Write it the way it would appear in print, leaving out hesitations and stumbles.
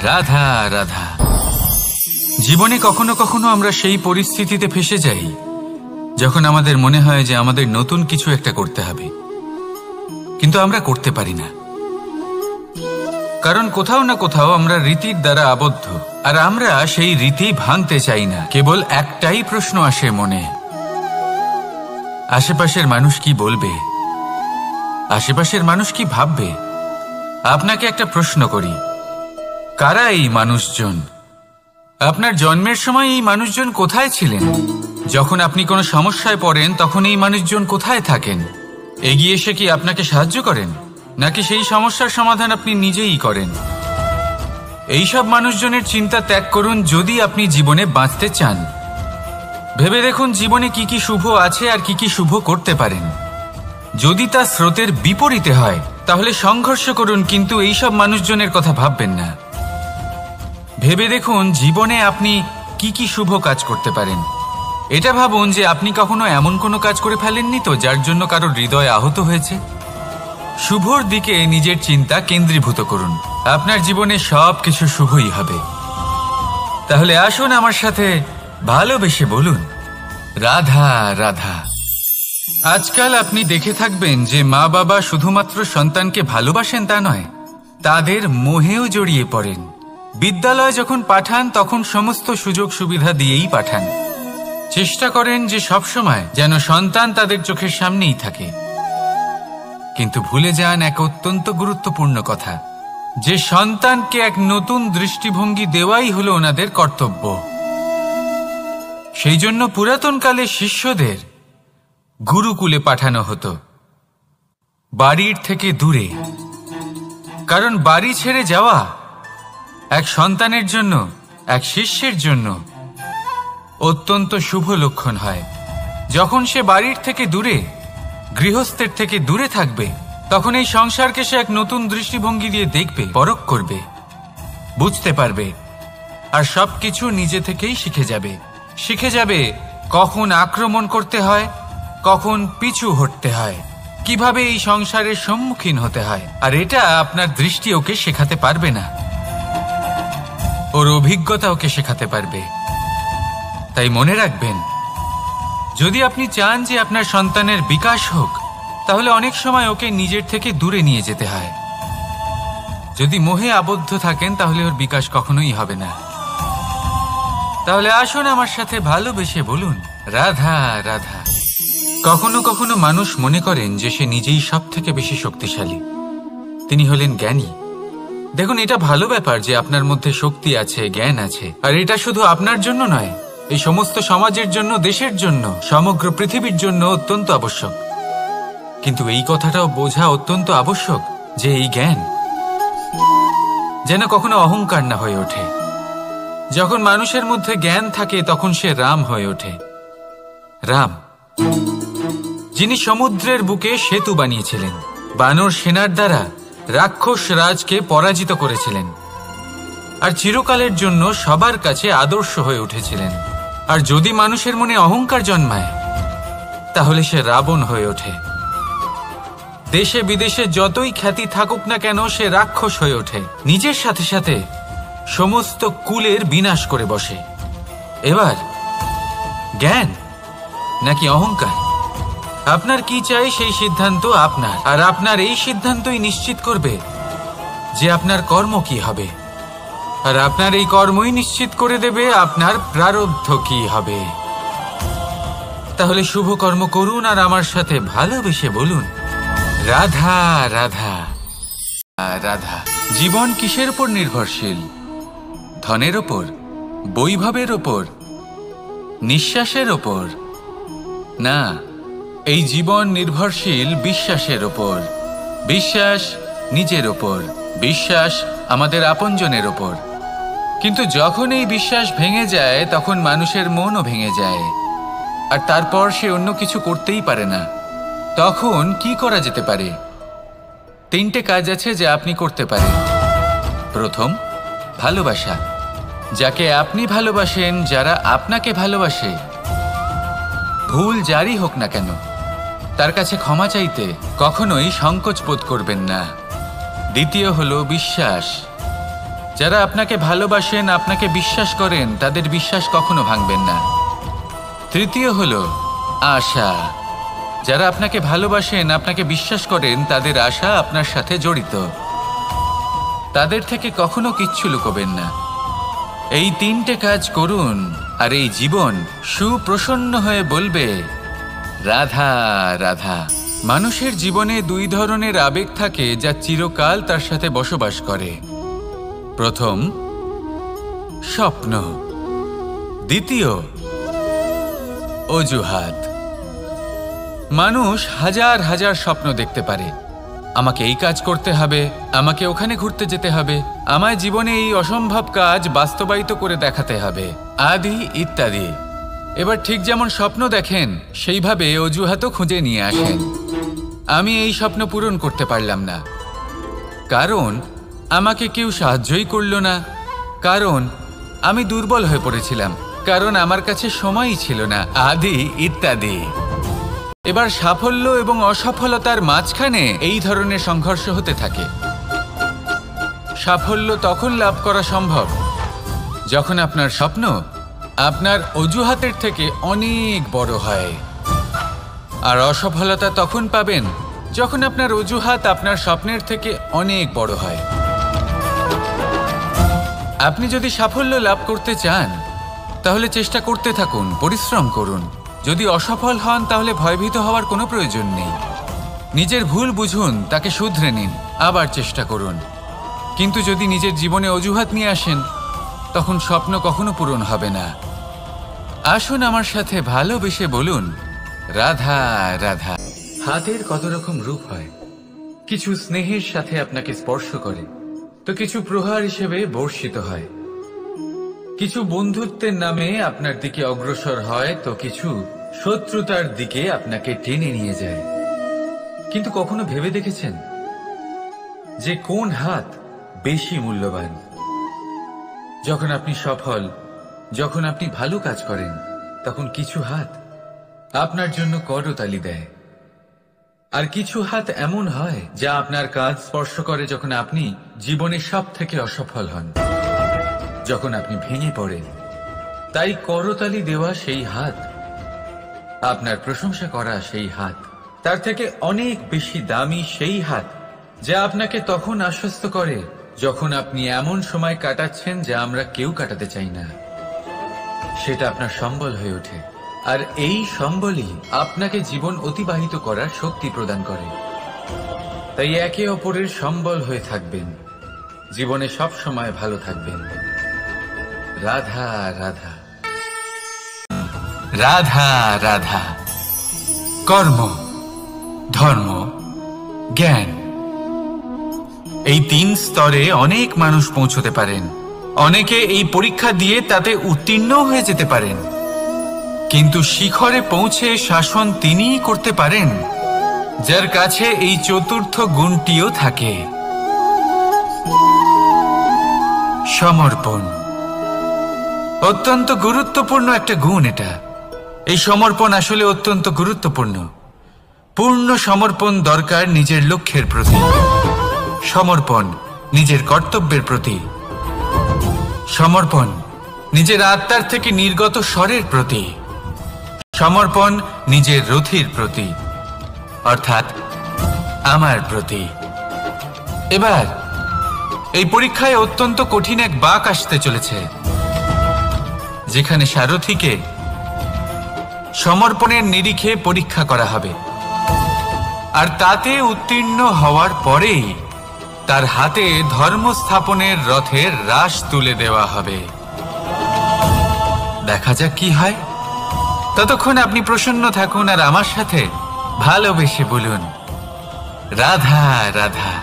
রাধা রাধা। জীবনে কখনো কখনো আমরা সেই পরিস্থিতিতে ফেসে যাই যখন আমাদের মনে হয় যে আমাদের নতুন কিছু একটা করতে হবে, কিন্তু আমরা করতে পারি না, কারণ কোথাও না কোথাও আমরা রীতির দ্বারা আবদ্ধ, আর আমরা সেই রীতি ভাঙতে চাই না। কেবল একটাই প্রশ্ন আসে মনে, আশেপাশের মানুষ কি বলবে, আশেপাশের মানুষ কি ভাববে। আপনাকে একটা প্রশ্ন করি, কারা এই মানুষজন? আপনার জন্মের সময় এই মানুষজন কোথায় ছিলেন? যখন আপনি কোনো সমস্যায় পড়েন তখন এই মানুষজন কোথায় থাকেন? এগিয়ে এসে কি আপনাকে সাহায্য করেন, নাকি সেই সমস্যার সমাধান আপনি নিজেই করেন? এইসব মানুষজনের চিন্তা ত্যাগ করুন যদি আপনি জীবনে বাঁচতে চান। ভেবে দেখুন জীবনে কি কি শুভ আছে আর কি কি শুভ করতে পারেন। যদি তা স্রোতের বিপরীতে হয় তাহলে সংঘর্ষ করুন, কিন্তু এইসব মানুষজনের কথা ভাববেন না। ভেবে দেখুন জীবনে আপনি কি কি শুভ কাজ করতে পারেন। এটা ভাবুন যে আপনি কখনো এমন কোনো কাজ করে ফেলেননি তো যার জন্য কারোর হৃদয় আহত হয়েছে। শুভর দিকে নিজের চিন্তা কেন্দ্রীভূত করুন, আপনার জীবনে সব কিছু শুভই হবে। তাহলে আসুন আমার সাথে ভালোবেসে বলুন, রাধা রাধা। আজকাল আপনি দেখে থাকবেন যে মা বাবা শুধুমাত্র সন্তানকে ভালোবাসেন তা নয়, তাদের মোহেও জড়িয়ে পড়েন। বিদ্যালয় যখন পাঠান তখন সমস্ত সুযোগ সুবিধা দিয়েই পাঠান, চেষ্টা করেন যে সবসময় যেন সন্তান তাদের চোখের সামনেই থাকে। কিন্তু ভুলে যান এক অত্যন্ত গুরুত্বপূর্ণ কথা, যে সন্তানকে এক নতুন দৃষ্টিভঙ্গি দেওয়াই হলো ওনাদের কর্তব্য। সেই জন্য পুরাতনকালে শিষ্যদের গুরুকুলে পাঠানো হতো, বাড়ির থেকে দূরে। কারণ বাড়ি ছেড়ে যাওয়া এক সন্তানের জন্য, এক শিষ্যের জন্য অত্যন্ত শুভ লক্ষণ হয়। যখন সে বাড়ির থেকে দূরে, গৃহস্থের থেকে দূরে থাকবে, তখন এই সংসারকে সে এক নতুন দৃষ্টিভঙ্গি দিয়ে দেখবে, পরখ করবে, বুঝতে পারবে, আর সবকিছু নিজে থেকেই শিখে যাবে কখন আক্রমণ করতে হয়, কখন পিছু হটতে হয়, কিভাবে এই সংসারের সম্মুখীন হতে হয়। আর এটা আপনার দৃষ্টি ওকে শেখাতে পারবে না, ওর অভিজ্ঞতা ওকে শেখাতে পারবে। তাই মনে রাখবেন, যদি আপনি চান যে আপনার সন্তানের বিকাশ হোক, তাহলে অনেক সময় ওকে নিজের থেকে দূরে নিয়ে যেতে হয়। যদি মোহে আবদ্ধ থাকেন তাহলে ওর বিকাশ কখনোই হবে না। তাহলে আসুন আমার সাথে ভালোবেসে বলুন, রাধা রাধা। কখনো কখনো মানুষ মনে করেন যে সে নিজেই সব থেকে বেশি শক্তিশালী, তিনি হলেন জ্ঞানী। দেখুন, এটা ভালো ব্যাপার যে আপনার মধ্যে শক্তি আছে, জ্ঞান আছে, আর এটা শুধু আপনার জন্য নয়, এই সমস্ত সমাজের জন্য, দেশের জন্য, সমগ্র পৃথিবীর জন্য অত্যন্ত আবশ্যক। কিন্তু এই কথাটাও বোঝা অত্যন্ত আবশ্যক যে এই জ্ঞান যেন কখনো অহংকার না হয়ে ওঠে। যখন মানুষের মধ্যে জ্ঞান থাকে তখন সে রাম হয়ে ওঠে। রাম, যিনি সমুদ্রের বুকে সেতু বানিয়েছিলেন, বানর সেনার দ্বারা রাক্ষস রাজকে পরাজিত করেছিলেন, আর চিরকালের জন্য সবার কাছে আদর্শ হয়ে উঠেছিলেন। আর যদি মানুষের মনে অহংকার জন্মায় তাহলে সে রাবণ হয়ে ওঠে। দেশে বিদেশে যতই খ্যাতি থাকুক না কেন, সে রাক্ষস হয়ে ওঠে, নিজের সাথে সাথে সমস্ত কুলের বিনাশ করে বসে। এবার জ্ঞান নাকি অহংকার, আপনার কি চাই সেই সিদ্ধান্ত আপনার, আর আপনার এই সিদ্ধান্তই নিশ্চিত করবে যে আপনার কর্ম কি হবে, আর আপনার এই কর্মই নিশ্চিত করে দেবে আপনার প্রারব্ধ কি হবে। তাহলে শুভ কর্ম করুন আর আমার সাথে ভালোবেসে বলুন, রাধা রাধা রাধা। জীবন কিসের উপর নির্ভরশীল? ধনের ওপর, বৈভবের ওপর, নিঃশ্বাসের ওপর? না, এই জীবন নির্ভরশীল বিশ্বাসের ওপর। বিশ্বাস নিজের ওপর, বিশ্বাস আমাদের আপনজনের ওপর। কিন্তু যখন এই বিশ্বাস ভেঙে যায় তখন মানুষের মনও ভেঙে যায়, আর তারপর সে অন্য কিছু করতেই পারে না। তখন কি করা যেতে পারে? 3টে কাজ আছে যা আপনি করতে পারেন। প্রথম, ভালোবাসা। যাকে আপনি ভালোবাসেন, যারা আপনাকে ভালোবাসে, ভুল যারই হোক না কেন, তার কাছে ক্ষমা চাইতে কখনোই সংকোচ বোধ করবেন না। দ্বিতীয় হলো বিশ্বাস। যারা আপনাকে ভালোবাসেন, আপনাকে বিশ্বাস করেন, তাদের বিশ্বাস কখনো ভাঙবেন না। তৃতীয় হলো আশা। যারা আপনাকে ভালোবাসেন, আপনাকে বিশ্বাস করেন, তাদের আশা আপনার সাথে জড়িত। তাদের থেকে কখনো কিচ্ছু লুকোবেন না। এই তিনটে কাজ করুন আর এই জীবন সুপ্রসন্ন হয়ে বলবে রাধা রাধা। মানুষের জীবনে দুই ধরনের আবেগ থাকে যা চিরকাল তার সাথে বসবাস করে। প্রথম স্বপ্ন, দ্বিতীয় অজুহাত। মানুষ হাজার হাজার স্বপ্ন দেখতে পারে। আমাকে এই কাজ করতে হবে, আমাকে ওখানে ঘুরতে যেতে হবে, আমায় জীবনে এই অসম্ভব কাজ বাস্তবায়িত করে দেখাতে হবে, আদি ইত্যাদি। এবার ঠিক যেমন স্বপ্ন দেখেন, সেইভাবে অজুহাতও খুঁজে নিয়ে আসেন। আমি এই স্বপ্ন পূরণ করতে পারলাম না, কারণ আমাকে কেউ সাহায্যই করল না, কারণ আমি দুর্বল হয়ে পড়েছিলাম, কারণ আমার কাছে সময়ই ছিল না, আদি ইত্যাদি। এবার সাফল্য এবং অসফলতার মাঝখানে এই ধরনের সংঘর্ষ হতে থাকে। সাফল্য তখন লাভ করা সম্ভব যখন আপনার স্বপ্ন আপনার অজুহাতের থেকে অনেক বড় হয়, আর অসফলতা তখন পাবেন যখন আপনার অজুহাত আপনার স্বপ্নের থেকে অনেক বড় হয়। আপনি যদি সাফল্য লাভ করতে চান তাহলে চেষ্টা করতে থাকুন, পরিশ্রম করুন। যদি অসফল হন তাহলে ভয়ভীত হওয়ার কোনো প্রয়োজন নেই। নিজের ভুল বুঝুন, তাকে শুধরে নিন, আবার চেষ্টা করুন। কিন্তু যদি নিজের জীবনে অজুহাত নিয়ে আসেন তখন স্বপ্ন কখনো পূরণ হবে না। আসুন আমার সাথে ভালোবেসে বলুন রাধা রাধা। হাতের কত রকম রূপ হয়। কিছু স্নেহের সাথে আপনাকে স্পর্শ করে, তো কিছু প্রহার হিসেবে বর্ষিত হয়। কিছু বন্ধুত্বের নামে আপনার দিকে অগ্রসর হয়, তো কিছু শত্রুতার দিকে আপনাকে টেনে নিয়ে যায়। কিন্তু কখনো ভেবে দেখেছেন যে কোন হাত বেশি মূল্যবান? যখন আপনি সফল, যখন আপনি ভালো কাজ করেন, তখন কিছু হাত আপনার জন্য করতালি দেয়, আর কিছু হাত এমন হয় যা আপনার কাজ স্পর্শ করে যখন আপনি জীবনে সব থেকে অসফল হন, যখন আপনি ভেঙে পড়েন। তাই করতালি দেওয়া সেই হাত, আপনার প্রশংসা করা সেই হাত, তার থেকে অনেক বেশি দামি সেই হাত যা আপনাকে তখন আশ্বস্ত করে যখন আপনি এমন সময় কাটাচ্ছেন যা আমরা কেউ কাটাতে চাই না। সেটা আপনার সম্বল হয়ে ওঠে, আর এই সম্বলই আপনাকে জীবন অতিবাহিত করার শক্তি প্রদান করে। তাই একে অপরের সম্বল হয়ে থাকবেন, জীবনে সব সময় ভালো থাকবেন। রাধা রাধা রাধা রাধা। কর্ম, ধর্ম, জ্ঞান, এই তিন স্তরে অনেক মানুষ পৌঁছতে পারেন। অনেকে এই পরীক্ষা দিয়ে তাতে উত্তীর্ণ হয়ে যেতে পারেন, কিন্তু শিখরে পৌঁছে শাসন তিনিই করতে পারেন যার কাছে এই চতুর্থ গুণটিও থাকে, সমর্পণ। অত্যন্ত গুরুত্বপূর্ণ একটা গুণ এটা। এই সমর্পণ আসলে অত্যন্ত গুরুত্বপূর্ণ। পূর্ণ সমর্পণ দরকার নিজের লক্ষ্যের প্রতি, সমর্পণ নিজের কর্তব্যের প্রতি, সমর্পণ নিজের আত্মার থেকে নির্গত স্বরের প্রতি, সমর্পণ নিজের রথির প্রতি, অর্থাৎ আমার প্রতি। এবার এই পরীক্ষায় অত্যন্ত কঠিন এক বাঁক আসতে চলেছে, যেখানে সারথীকে সমর্পণের নিরিখে পরীক্ষা করা হবে, আর তাতে উত্তীর্ণ হওয়ার পরেই তার হাতে ধর্ম স্থাপনের রথের রাশ তুলে দেওয়া হবে। দেখা যাক কি হয়। ততক্ষণ আপনি প্রসন্ন থাকুন আর আমার সাথে ভালোবেসে বলুন রাধা রাধা।